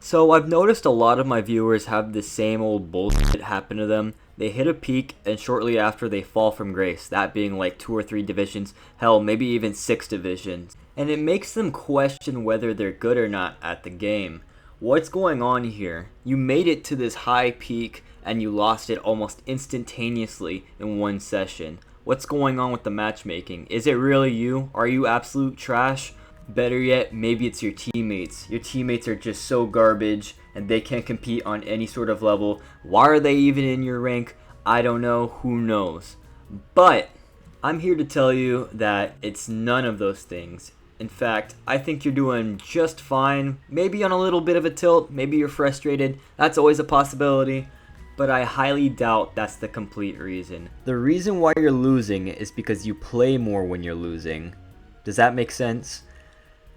So I've noticed a lot of my viewers have the same old bullshit happen to them. They hit a peak and shortly after they fall from grace, that being like 2 or 3 divisions, hell maybe even 6 divisions. And it makes them question whether they're good or not at the game. What's going on here? You made it to this high peak and you lost it almost instantaneously in one session. What's going on with the matchmaking? Is it really you? Are you absolute trash? Better yet, maybe it's your teammates. Your teammates are just so garbage and they can't compete on any sort of level. Why are they even in your rank? I don't know. Who knows? But I'm here to tell you that it's none of those things. In fact, I think you're doing just fine. Maybe on a little bit of a tilt. Maybe you're frustrated. That's always a possibility. But I highly doubt that's the complete reason. The reason why you're losing is because you play more when you're losing. Does that make sense?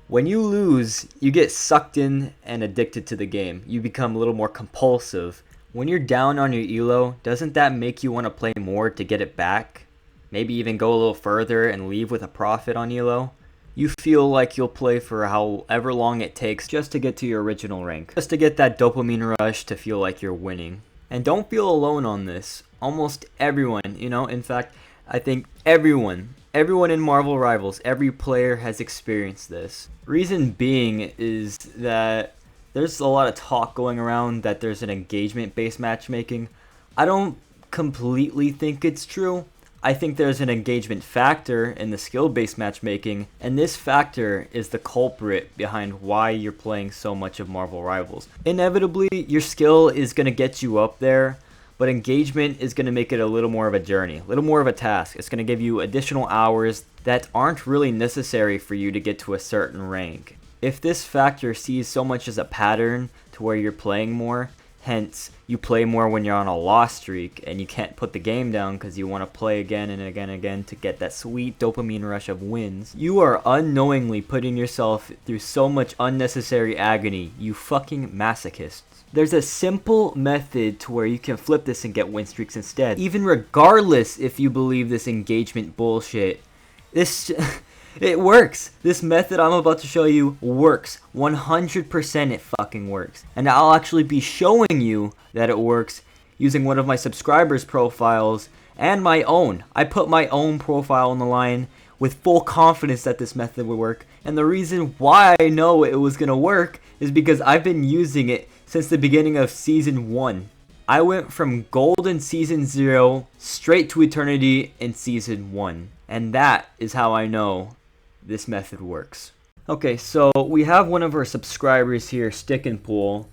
When you lose, you get sucked in and addicted to the game. You become a little more compulsive. When you're down on your ELO, doesn't that make you want to play more to get it back? Maybe even go a little further and leave with a profit on ELO? You feel like you'll play for however long it takes just to get to your original rank. Just to get that dopamine rush to feel like you're winning. And don't feel alone on this. Almost everyone, in fact, I think everyone in Marvel Rivals, every player has experienced this. Reason being is that there's a lot of talk going around that there's an engagement-based matchmaking. I don't completely think it's true. I think there's an engagement factor in the skill-based matchmaking, and this factor is the culprit behind why you're playing so much of Marvel Rivals. Inevitably, your skill is going to get you up there, but engagement is going to make it a little more of a journey, a little more of a task. It's going to give you additional hours that aren't really necessary for you to get to a certain rank. If this factor sees so much as a pattern to where you're playing more, hence you play more when you're on a loss streak and you can't put the game down because you want to play again and again and again to get that sweet dopamine rush of wins, you are unknowingly putting yourself through so much unnecessary agony, you fucking masochists. There's a simple method to where you can flip this and get win streaks instead. Even regardless if you believe this engagement bullshit. It works. This method I'm about to show you works. 100% it fucking works. And I'll actually be showing you that it works using one of my subscribers' profiles and my own. I put my own profile on the line with full confidence that this method would work. And the reason why I know it was going to work is because I've been using it since the beginning of Season 1. I went from Gold in Season 0 straight to Eternity in Season 1. And that is how I know this method works. Okay, so we have one of our subscribers here, Stick and Pull.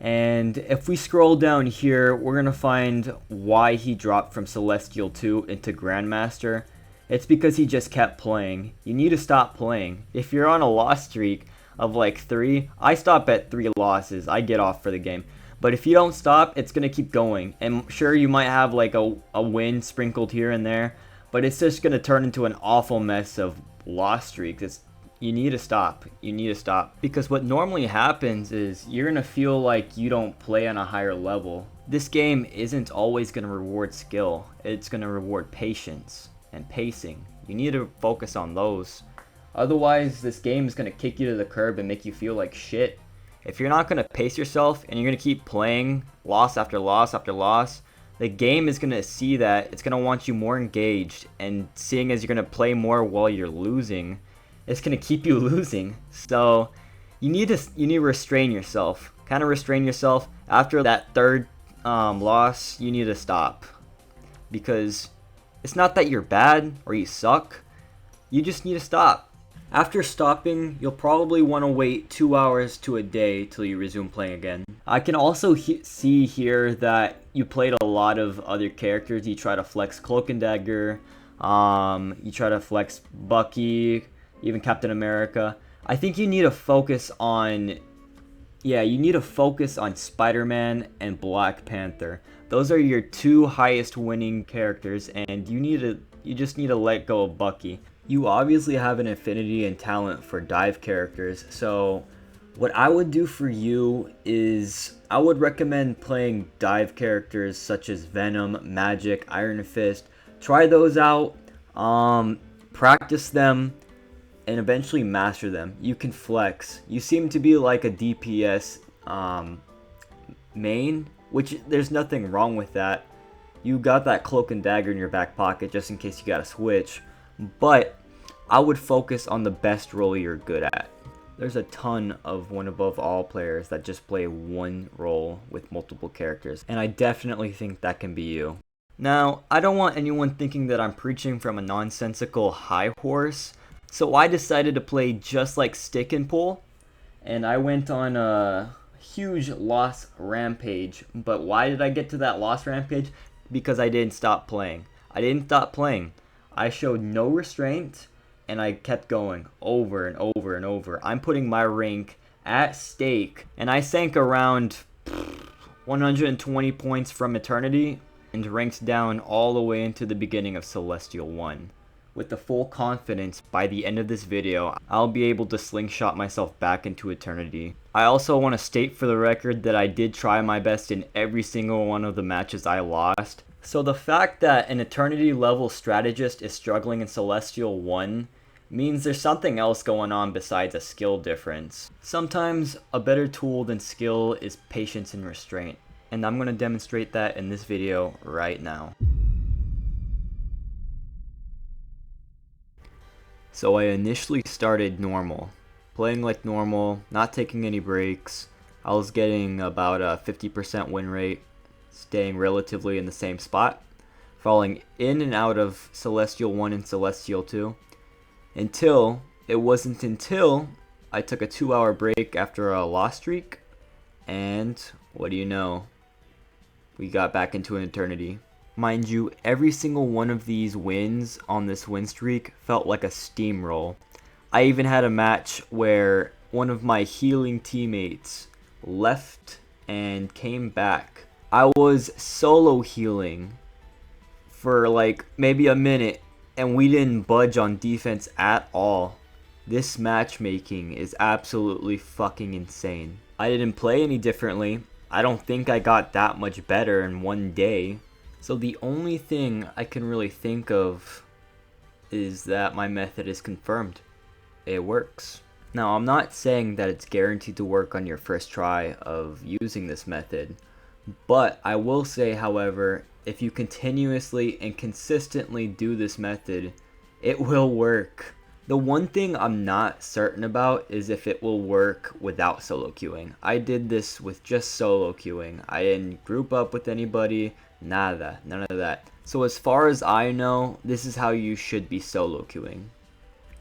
And if we scroll down here, we're going to find why he dropped from Celestial 2 into Grandmaster. It's because he just kept playing. You need to stop playing. If you're on a loss streak of like 3, I stop at 3 losses. I get off for the game. But if you don't stop, it's going to keep going. And sure, you might have like a win sprinkled here and there, but it's just going to turn into an awful mess of loss streaks. You need to stop. You need to stop. Because what normally happens is you're going to feel like you don't play on a higher level. This game isn't always going to reward skill. It's going to reward patience and pacing. You need to focus on those. Otherwise, this game is going to kick you to the curb and make you feel like shit. If you're not going to pace yourself and you're going to keep playing loss after loss after loss, the game is going to see that. It's going to want you more engaged, and seeing as you're going to play more while you're losing, it's going to keep you losing. So you need to restrain yourself. Kind of restrain yourself. After that third loss, you need to stop. Because it's not that you're bad or you suck. You just need to stop. After stopping, you'll probably want to wait 2 hours to a day till you resume playing again. I can also see here that you played a lot of other characters. You try to flex Cloak and Dagger, you try to flex Bucky, even Captain America. I think you need to focus on, Spider-Man and Black Panther. Those are your 2 highest winning characters, and you just need to let go of Bucky. You obviously have an affinity and talent for dive characters, so what I would do for you is I would recommend playing dive characters such as Venom, Magic, Iron Fist. Try those out, practice them, and eventually master them. You can flex. You seem to be like a DPS main, which there's nothing wrong with that. You got that cloak and dagger in your back pocket just in case you gotta switch, but I would focus on the best role you're good at. There's a ton of one above all players that just play one role with multiple characters, and I definitely think that can be you. Now, I don't want anyone thinking that I'm preaching from a nonsensical high horse, so I decided to play just like Stick and Pull, and I went on a huge loss rampage. But why did I get to that loss rampage? Because I didn't stop playing. I showed no restraint, and I kept going over and over and over. I'm putting my rank at stake, and I sank around 120 points from Eternity and ranked down all the way into the beginning of Celestial 1. With the full confidence, by the end of this video, I'll be able to slingshot myself back into Eternity. I also want to state for the record that I did try my best in every single one of the matches I lost. So the fact that an Eternity level strategist is struggling in Celestial 1 means there's something else going on besides a skill difference. Sometimes a better tool than skill is patience and restraint, and I'm going to demonstrate that in this video right now. So I initially started normal, playing like normal, not taking any breaks. I was getting about a 50% win rate, staying relatively in the same spot, falling in and out of Celestial 1 and Celestial 2, until I took a 2-hour break after a loss streak, and what do you know, we got back into an Eternity. Mind you, every single one of these wins on this win streak felt like a steamroll. I even had a match where one of my healing teammates left and came back. I was solo healing for like maybe a minute, and we didn't budge on defense at all. This matchmaking is absolutely fucking insane. I didn't play any differently. I don't think I got that much better in one day. So the only thing I can really think of is that my method is confirmed. It works. Now, I'm not saying that it's guaranteed to work on your first try of using this method, but I will say, however, if you continuously and consistently do this method, it will work. The one thing I'm not certain about is if it will work without solo queuing. I did this with just solo queuing. I didn't group up with anybody, none of that. So as far as I know, this is how you should be solo queuing.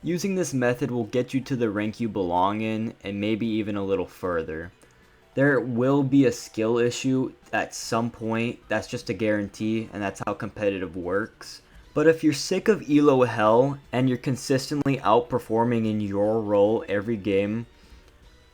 Using this method will get you to the rank you belong in, and maybe even a little further. There will be a skill issue at some point, that's just a guarantee, and that's how competitive works. But if you're sick of ELO hell and you're consistently outperforming in your role every game,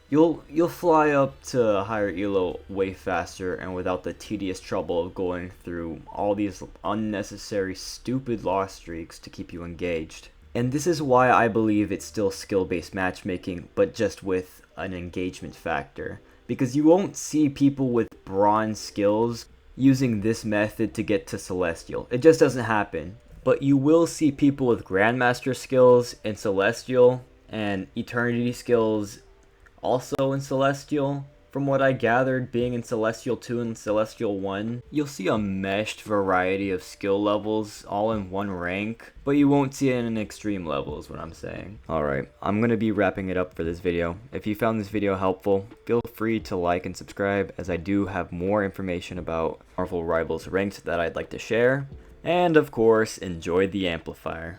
you'll fly up to a higher ELO way faster and without the tedious trouble of going through all these unnecessary stupid loss streaks to keep you engaged. And this is why I believe it's still skill-based matchmaking, but just with an engagement factor. Because you won't see people with bronze skills using this method to get to Celestial. It just doesn't happen. But you will see people with grandmaster skills in Celestial and Eternity skills also in Celestial. From what I gathered, being in Celestial 2 and Celestial 1, you'll see a meshed variety of skill levels all in one rank, but you won't see it in extreme level is what I'm saying. Alright, I'm going to be wrapping it up for this video. If you found this video helpful, feel free to like and subscribe, as I do have more information about Marvel Rivals ranked that I'd like to share. And of course, enjoy the amplifier.